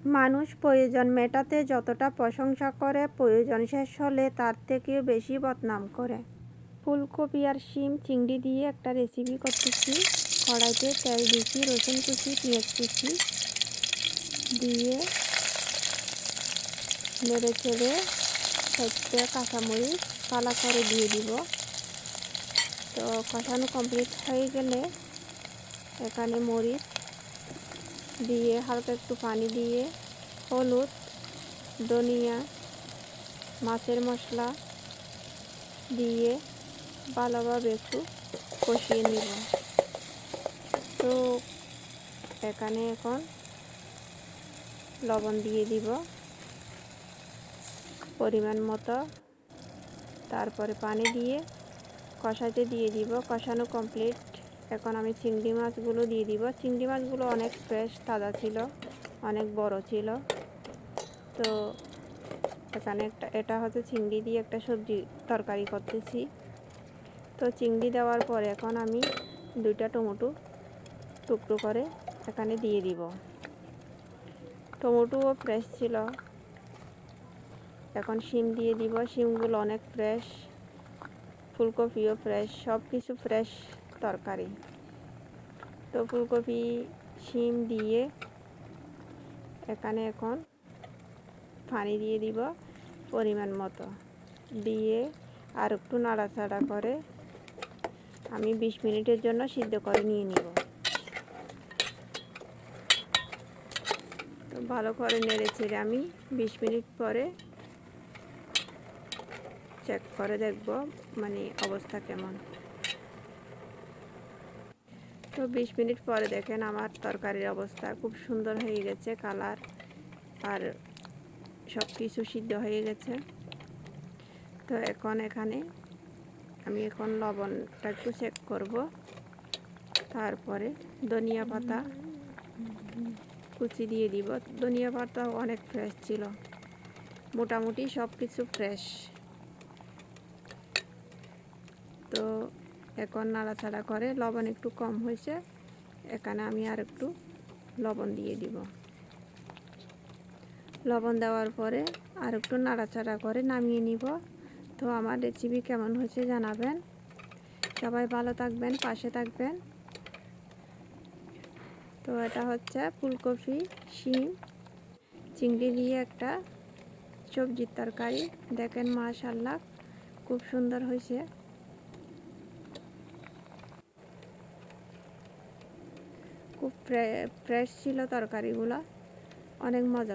মানুষ প্রয়োজন মেটাতে যতটা প্রশংসা করে, প্রয়োজন শেষ হলে তার থেকেও বেশি বদনাম করে। ফুলকপি আর শিম চিংড়ি দিয়ে একটা রেসিপি করতেছি। কড়াইতে তেল দিচ্ছি, রসুন কুচি, পেঁয়াজ কুচি দিয়ে নেড়ে চেড়ে সাইডে কাঁচামরিচ কালা করে দিয়ে দিব। তো কষানো কমপ্লিট হয়ে গেলে এখানে মরিচ দিয়ে হালকা একটু পানি দিয়ে হলুদ, ধনিয়া, মাছের মশলা দিয়ে ভালোভাবে একটু কষিয়ে নিব। তো এখানে এখন লবণ দিয়ে দিব পরিমাণ মতো, তারপরে পানি দিয়ে কষাতে দিয়ে দিব। কষানো কমপ্লিট। এখন আমি চিংড়ি মাছগুলো দিয়ে দিব। চিংড়ি মাছগুলো অনেক ফ্রেশ তাজা ছিল, অনেক বড় ছিল। তো এখানে এটা হচ্ছে চিংড়ি দিয়ে একটা সবজি তরকারি করতেছি। তো চিংড়ি দেওয়ার পরে এখন আমি 2টা টমেটো টুকরো করে এখানে দিয়ে দিব। টমেটোও ফ্রেশ ছিল। এখন শিম দিয়ে দিব। শিমগুলো অনেক ফ্রেশ, ফুলকপিও ফ্রেশ, সব কিছু ফ্রেশ তরকারি। তো ফুলকপি শিম দিয়ে এখানে এখন পানি দিয়ে দিব পরিমাণ মতো, দিয়ে আর একটু নাড়াচাড়া করে আমি 20 মিনিটের জন্য সিদ্ধ করে নিয়ে নিব। তো ভালো করে নেড়ে চেড়ে আমি 20 মিনিট পরে চেক করে দেখব মানে অবস্থা কেমন। তো 20 মিনিট পরে দেখেন আমার তরকারির অবস্থা খুব সুন্দর হয়ে গেছে, কালার আর সব কিছু সিদ্ধ হয়ে গেছে। তো এখন এখানে আমি লবণটা একটু চেক করব। তারপরে ধনিয়া পাতা কুচি দিয়ে দিব। ধনিয়া পাতা অনেক ফ্রেশ ছিল, মোটামুটি সব কিছু ফ্রেশ। তো এখন নাড়াচাড়া করে লবণ একটু কম হয়েছে, এখানে আমি আর একটু লবণ দিয়ে দিব। লবণ দেওয়ার পরে আর একটু নাড়াচাড়া করে নামিয়ে নিব। তো আমার রেসিপি কেমন হয়েছে জানাবেন। সবাই ভালো থাকবেন, পাশে থাকবেন। তো এটা হচ্ছে ফুলকপি শিম চিংড়ি দিয়ে একটা সবজির তরকারি। দেখেন মাশাআল্লাহ খুব সুন্দর হয়েছে, খুব ফ্রেশ ছিল তরকারিগুলো, অনেক মজা।